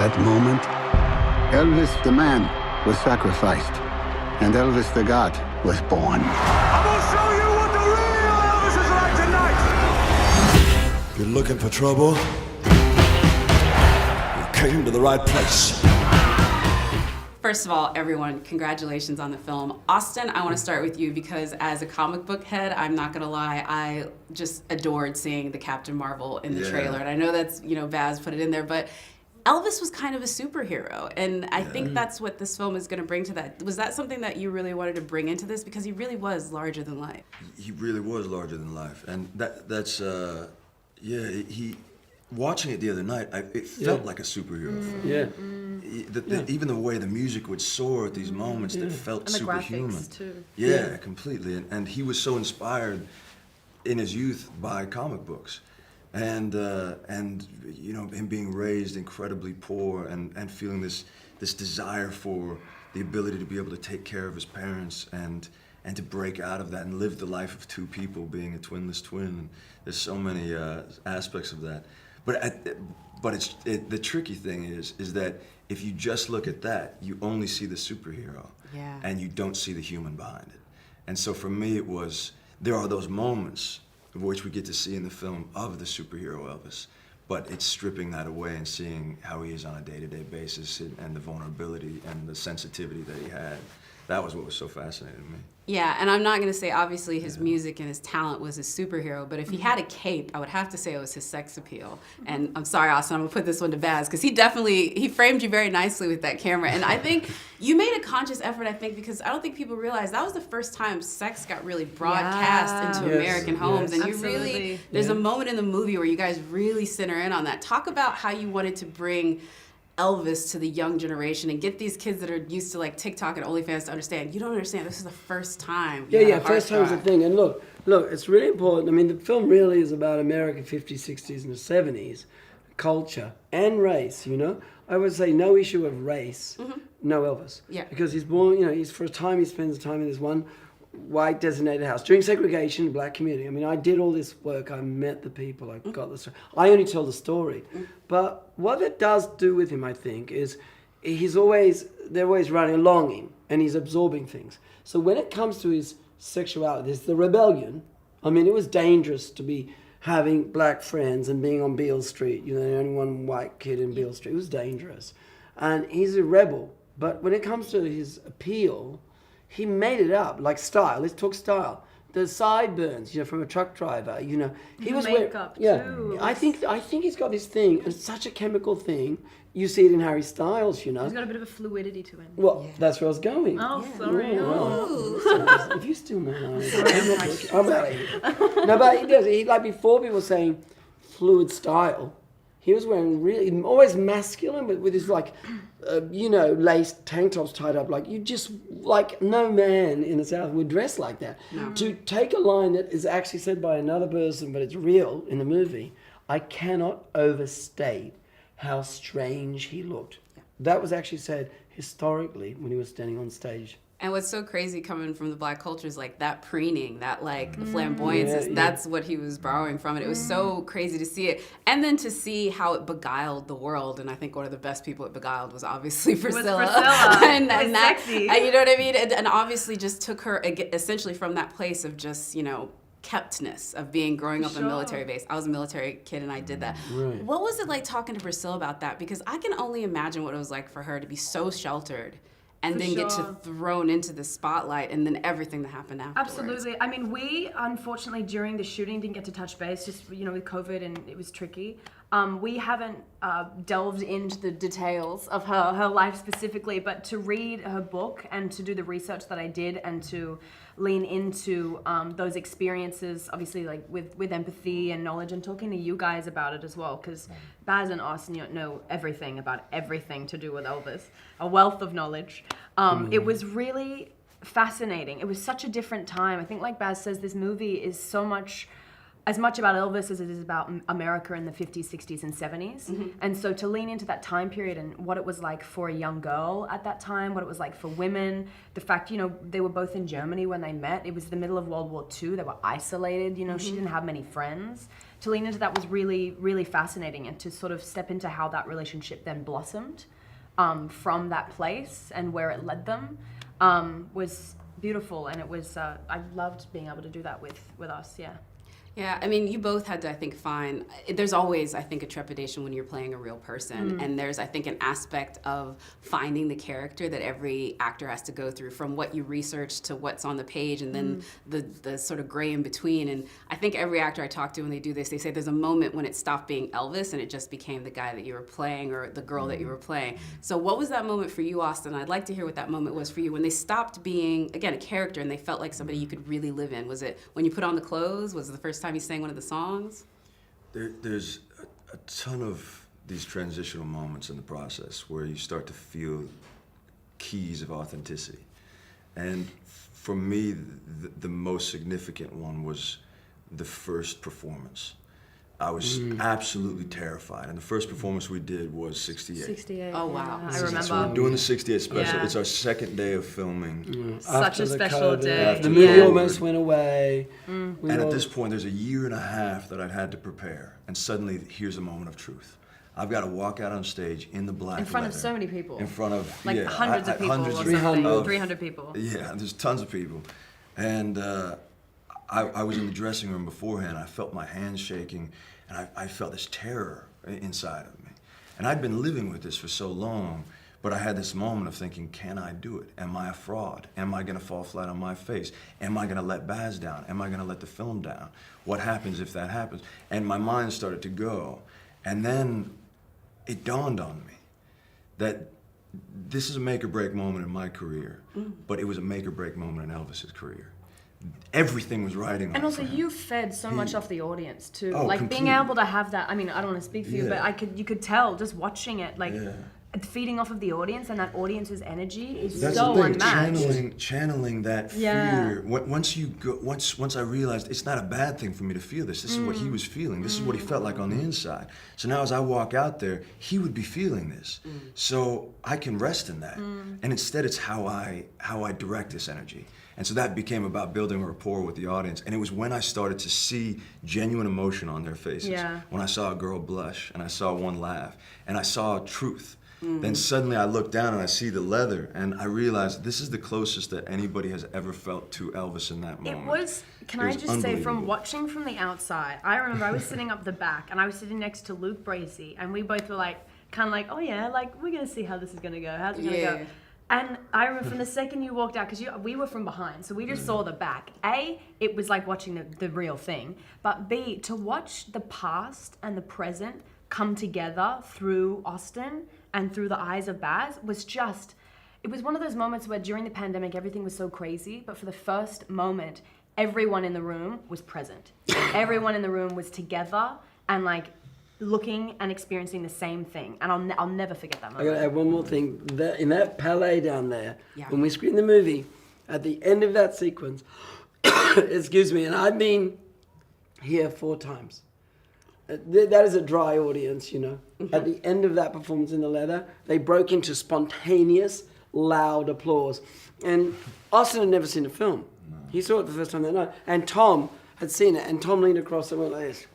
that moment, Elvis the man was sacrificed, and Elvis the God was born. I'm gonna show you what the real Elvis is like tonight! If you're looking for trouble, you came to the right place. First of all, everyone, congratulations on the film. Austin, I want to start with you because as a comic book head, I'm not going to lie, I just adored seeing the Captain Marvel in the trailer. And I know that's, Baz put it in there, but Elvis was kind of a superhero. And I think that's what this film is going to bring to that. Was that something that you really wanted to bring into this? Because he really was larger than life. He really was larger than life. And he... Watching it the other night, it felt like a superhero film. Yeah. Even the way the music would soar at these moments, that felt and the superhuman. graphics too. Yeah, completely. And he was so inspired in his youth by comic books, and him being raised incredibly poor and feeling this desire for the ability to be able to take care of his parents and to break out of that and live the life of two people, being a twinless twin. And there's so many aspects of that. But the tricky thing is that if you just look at that, you only see the superhero, and you don't see the human behind it. And so for me, there are those moments which we get to see in the film of the superhero Elvis, but it's stripping that away and seeing how he is on a day-to-day basis and the vulnerability and the sensitivity that he had. That was what was so fascinating to me. Yeah, and I'm not going to say obviously his music and his talent was his superhero, but if he had a cape, I would have to say it was his sex appeal. And I'm sorry, Austin, I'm going to put this one to Baz, because he framed you very nicely with that camera. And I think you made a conscious effort, because I don't think people realize that was the first time sex got really broadcast into American homes. And there's a moment in the movie where you guys really center in on that. Talk about how you wanted to bring Elvis to the young generation and get these kids that are used to TikTok and OnlyFans to understand. You don't understand. This is the first time. First time's the thing. And look, it's really important. I mean, the film really is about American 50s, 60s, and the 70s, culture and race. I would say no issue of race, no Elvis. Yeah. Because he's born. He's for a time he spends time in this one white designated house during segregation, black community. I mean, I did all this work. I met the people. I got the story. I only tell the story. But what it does do with him, I think, is they're always running along him and he's absorbing things. So when it comes to his sexuality, there's the rebellion. I mean, it was dangerous to be having black friends and being on Beale Street. The only one white kid in Beale Street. It was dangerous. And he's a rebel. But when it comes to his appeal, he made it up, like style. Let's talk style. The sideburns, from a truck driver. He was makeup too. I think he's got this thing. It's such a chemical thing. You see it in Harry Styles. He's got a bit of a fluidity to him. Well, that's where I was going. Oh, sorry. If you still know, I'm out of here. No, but he does. Before people were saying fluid style, he was wearing really always masculine, but with his lace tank tops tied up. No man in the South would dress like that. No. To take a line that is actually said by another person, but it's real in the movie, I cannot overstate how strange he looked. Yeah. That was actually said historically when he was standing on stage. And what's so crazy coming from the black culture is that preening, that flamboyance, that's what he was borrowing from it. It was so crazy to see it. And then to see how it beguiled the world. And I think one of the best people it beguiled was obviously Priscilla. and that, sexy. And you know what I mean? And obviously just took her essentially from that place of just, keptness of growing up in a military base. I was a military kid and I did that. Right. What was it like talking to Priscilla about that? Because I can only imagine what it was like for her to be so sheltered and then get thrown into the spotlight and then everything that happened afterwards. Absolutely. I mean, we, unfortunately, during the shooting didn't get to touch base, just, with COVID and it was tricky. We haven't delved into the details of her life specifically, but to read her book and to do the research that I did and to lean into those experiences, obviously with empathy and knowledge, and talking to you guys about it as well, because Baz and Austin know everything about everything to do with Elvis, a wealth of knowledge. It was really fascinating. It was such a different time. I think, like Baz says, this movie is as much about Elvis as it is about America in the 50s, 60s, and 70s. Mm-hmm. And so to lean into that time period and what it was like for a young girl at that time, what it was like for women, the fact, they were both in Germany when they met. It was the middle of World War II. They were isolated. She didn't have many friends. to lean into that was really, really fascinating, and to sort of step into how that relationship then blossomed from that place and where it led them was beautiful. And it was, I loved being able to do that with us, yeah. Yeah, I mean, you both had to, I think, there's always, I think, a trepidation when you're playing a real person. And there's, I think, an aspect of finding the character that every actor has to go through, from what you research to what's on the page, and then the sort of gray in between. And I think every actor I talk to when they do this, they say there's a moment when it stopped being Elvis and it just became the guy that you were playing, or the girl that you were playing. So what was that moment for you, Austin? I'd like to hear what that moment was for you when they stopped being, again, a character and they felt like somebody you could really live in. Was it when you put on the clothes? Was it the first time you sang one of the songs? There's a ton of these transitional moments in the process where you start to feel keys of authenticity. And for me, the most significant one was the first performance. I was absolutely terrified. And the first performance we did was 68. 68. Oh, wow. Yeah, I remember. So we're doing the 68 special. Yeah. It's our second day of filming. Such After a the special COVID, day. The movie Yeah. almost went away. And at this point, there's a year and a half that I've had to prepare. And suddenly, here's a moment of truth. I've got to walk out on stage in the black In front of leather, so many people. In front of, Like yeah, hundreds of people hundreds or of- something. of- 300 people. Yeah, there's tons of people. And I was in the dressing room beforehand. I felt my hands shaking, and I felt this terror inside of me. And I'd been living with this for so long, but I had this moment of thinking, can I do it? Am I a fraud? Am I going to fall flat on my face? Am I going to let Baz down? Am I going to let the film down? What happens if that happens? And my mind started to go. And then it dawned on me that this is a make or break moment in my career, but it was a make or break moment in Elvis's career. Everything was riding on And it also, for him. you fed so much off the audience too. Oh, Like being completely. able to have that. I mean, I don't want to speak for you, Yeah. but you could tell just watching it, like Yeah. feeding off of the audience, and that audience's energy is That's so the thing, unmatched. channeling that Yeah. fear. Once I realized it's not a bad thing for me to feel this. This is what he was feeling. This is what he felt like on the inside. So now as I walk out there, he would be feeling this. So I can rest in that. And instead it's how I direct this energy. And so that became about building a rapport with the audience. And it was when I started to see genuine emotion on their faces. Yeah. When I saw a girl blush and I saw one laugh and I saw truth. Then suddenly I look down and I see the leather, and I realized this is the closest that anybody has ever felt to Elvis in that moment. It was, can I just say, from unbelievable. watching from the outside, I remember I was sitting up the back and I was sitting next to Luke Bracey, and we both were like, kind of like, oh yeah, like we're going to see how this is going to go. How's it going to Yeah. go? And I remember from the second you walked out, because we were from behind, so we just saw the back. A, it was like watching the real thing. But B, to watch the past and the present come together through Austin and through the eyes of Baz was just, it was one of those moments where during the pandemic everything was so crazy, but for the first moment, everyone in the room was present. Everyone in the room was together and like looking and experiencing the same thing. And I'll never forget that I moment. gotta add one more thing. In that palais down there, Yeah. when we screened the movie, at the end of that sequence, excuse me, and I've been here 4 times. That is a dry audience, you know. At the end of that performance in the leather, they broke into spontaneous, loud applause. And Austin had never seen the film. He saw it the first time that night. And Tom had seen it, and Tom leaned across and went like this.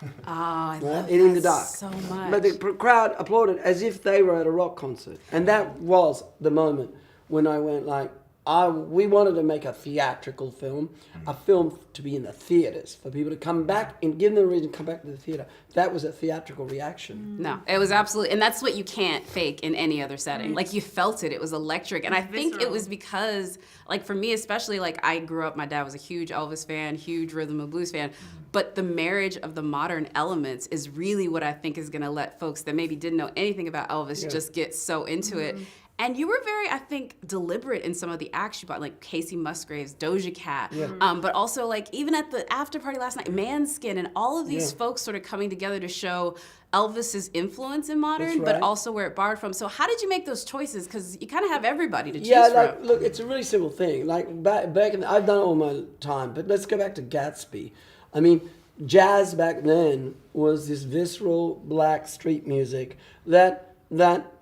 Oh, I love And in that the dark. so much. But the crowd applauded as if they were at a rock concert. And that was the moment when I went like, we wanted to make a theatrical film, a film to be in the theaters, for people to come back and give them a reason to come back to the theater. That was a theatrical reaction. No, it was absolutely, and that's what you can't fake in any other setting. Like you felt it was electric. And I think it visceral. was because, like for me especially, like I grew up, my dad was a huge Elvis fan, huge rhythm and blues fan, but the marriage of the modern elements is really what I think is gonna let folks that maybe didn't know anything about Elvis just get so into it. And you were very, I think, deliberate in some of the acts you brought, like Casey Musgraves, Doja Cat, but also like even at the after party last night, Manskin, and all of these folks sort of coming together to show Elvis's influence in modern, That's but right. also where it borrowed from. So how did you make those choices? Because you kind of have everybody to choose Yeah, from. like, look, it's a really simple thing. Like, back in I've done it all my time, but let's go back to Gatsby. I mean, jazz back then was this visceral black street music that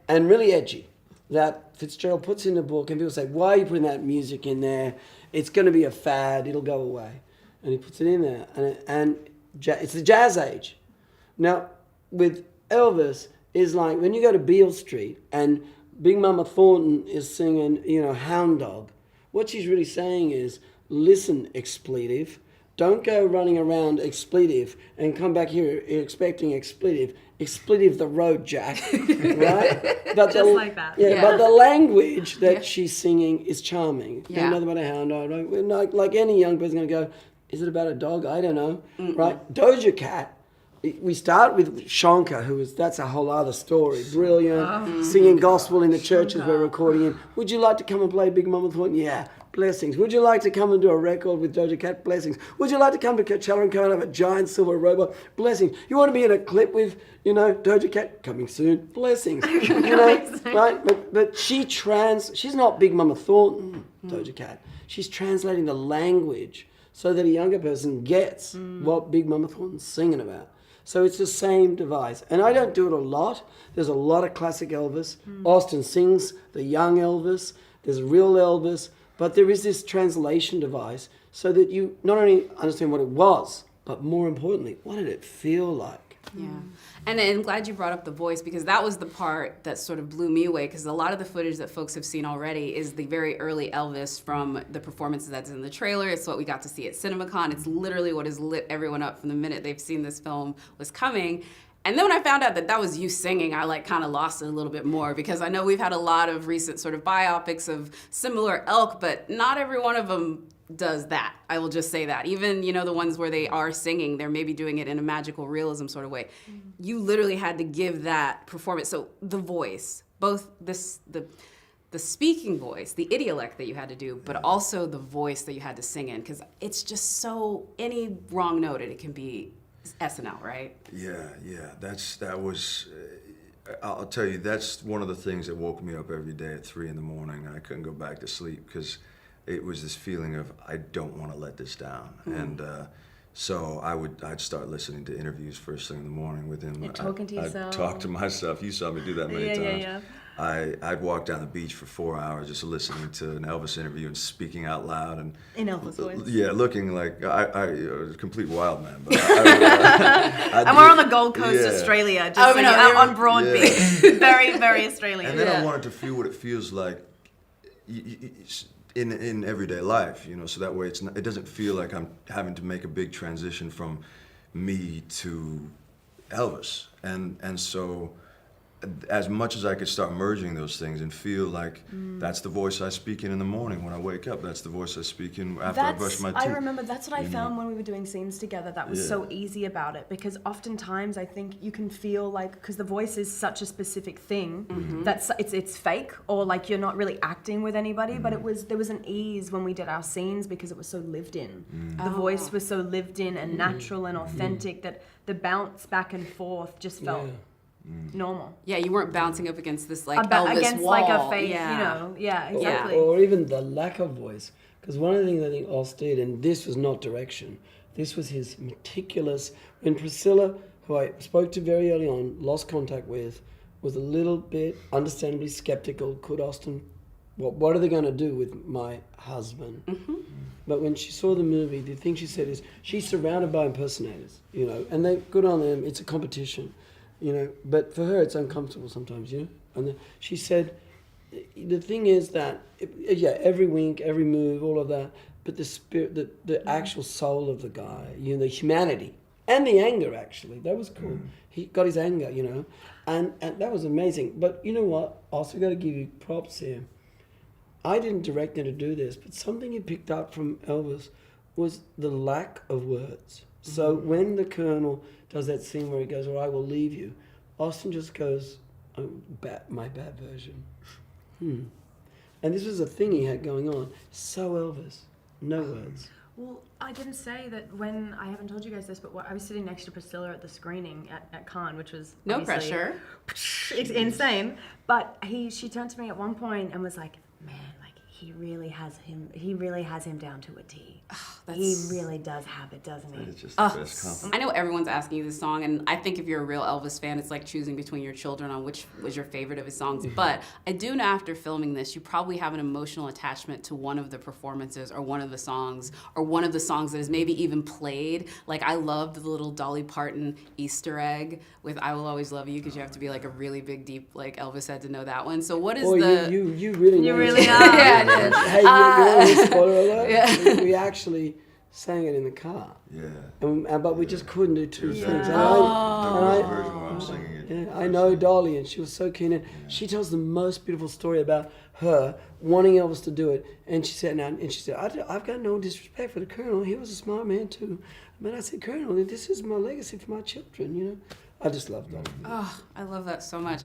and really edgy, that Fitzgerald puts in the book, and people say, why are you putting that music in there? It's going to be a fad, it'll go away. And he puts it in there. And it's the jazz age. Now, with Elvis, is like when you go to Beale Street and Big Mama Thornton is singing, Hound Dog, what she's really saying is, listen, expletive. Don't go running around expletive and come back here expecting expletive. Expletive the road, Jack. Right? But Just like that. Yeah, but the language that she's singing is charming. Yeah. You know about a hound dog, right? We're not, like any young person's going to go, is it about a dog? I don't know. Right? Doja Cat. We start with Shankar, that's a whole other story. Brilliant, singing gospel in the churches we're recording in. Would you like to come and play Big Mama Thornton? Yeah, blessings. Would you like to come and do a record with Doja Cat? Blessings. Would you like to come to Coachella and come and have a giant silver robot? Blessings. You want to be in a clip with, Doja Cat? Coming soon. Blessings. Right? But she's not Big Mama Thornton, Doja Cat. She's translating the language so that a younger person gets what Big Mama Thornton's singing about. So it's the same device. And I don't do it a lot. There's a lot of classic Elvis. Austin sings the young Elvis. There's real Elvis. But there is this translation device so that you not only understand what it was, but more importantly, what did it feel like? Yeah. And I'm glad you brought up the voice, because that was the part that sort of blew me away, because a lot of the footage that folks have seen already is the very early Elvis from the performances that's in the trailer. It's what we got to see at CinemaCon. It's literally what has lit everyone up from the minute they've seen this film was coming. And then when I found out that was you singing, I kind of lost it a little bit more, because I know we've had a lot of recent sort of biopics of similar ilk, but not every one of them does that. I will just say that. Even, the ones where they are singing, they're maybe doing it in a magical realism sort of way. You literally had to give that performance. So the voice, both the speaking voice, the idiolect that you had to do, but also the voice that you had to sing in, because it's just so, any wrong note and it can be SNL, right? Yeah. That was. I'll tell you, that's one of the things that woke me up every day at 3 a.m. and I couldn't go back to sleep, because it was this feeling of, I don't want to let this down. And so I'd start listening to interviews first thing in the morning with him. You're talking to yourself. I'd talk to myself. You saw me do that many times. Yeah. I'd walk down the beach for 4 hours just listening to an Elvis interview and speaking out loud. And in Elvis voice. Yeah, looking like I was a complete wild man. But and we're on the Gold Coast, Australia, just out on Broadbeach. Very, very Australian. And then I wanted to feel what it feels like in everyday life, so that way it doesn't feel like I'm having to make a big transition from me to Elvis. And so as much as I could start merging those things and feel like that's the voice I speak in the morning when I wake up, that's the voice I speak in after I brush my teeth. I remember that's what I found when we were doing scenes together that was so easy about it, because oftentimes I think you can feel like, because the voice is such a specific thing, that's it's fake, or like you're not really acting with anybody, but there was an ease when we did our scenes because it was so lived in. The voice was so lived in and natural and authentic that the bounce back and forth just felt normal. Yeah, you weren't bouncing up against this Elvis against wall. Like a fake, exactly. Or even the lack of voice. Because one of the things I think Oz did, and this was not direction, this was his meticulous. When Priscilla, who I spoke to very early on, lost contact with, was a little bit understandably skeptical. Could Austin, what are they going to do with my husband? But when she saw the movie, the thing she said is, she's surrounded by impersonators, and they're good on them. It's a competition. But for her, it's uncomfortable sometimes, And she said, the thing is that, every wink, every move, all of that, but the spirit, the actual soul of the guy, the humanity, and the anger, actually, that was cool. He got his anger, and that was amazing. But you know what? Also got to give you props here. I didn't direct him to do this, but something he picked up from Elvis was the lack of words. So when the Colonel does that scene where he goes, or I will leave you, Austin just goes, my bad version. And this was a thing he had going on. So Elvis, no words. Well, I didn't say that when, I haven't told you guys this, but I was sitting next to Priscilla at the screening at Cannes, which was no pressure. It's insane. But she turned to me at one point and was like, man, like he really has him down to a T. He really does have it, doesn't he? It's just the best compliment. I know everyone's asking you this song, and I think if you're a real Elvis fan, it's like choosing between your children on which was your favorite of his songs. But I do know after filming this, you probably have an emotional attachment to one of the performances or one of the songs that is maybe even played. Like I loved the little Dolly Parton Easter egg with "I Will Always Love You" because you have to be like a really big, deep, like Elvis had to know that one. So what is you really know. You really this. are. Yeah, I did. Hey, you know, spoiler alert. Yeah. We actually sang it in the car. Yeah. But we just couldn't do two things. And There was a version where I'm singing it. I know Dolly, and she was so keen. And she tells the most beautiful story about her wanting Elvis to do it. And she said, I've got no disrespect for the Colonel. He was a smart man too. But I said, Colonel, this is my legacy for my children. You know, I just love Dolly. Oh, I love that so much.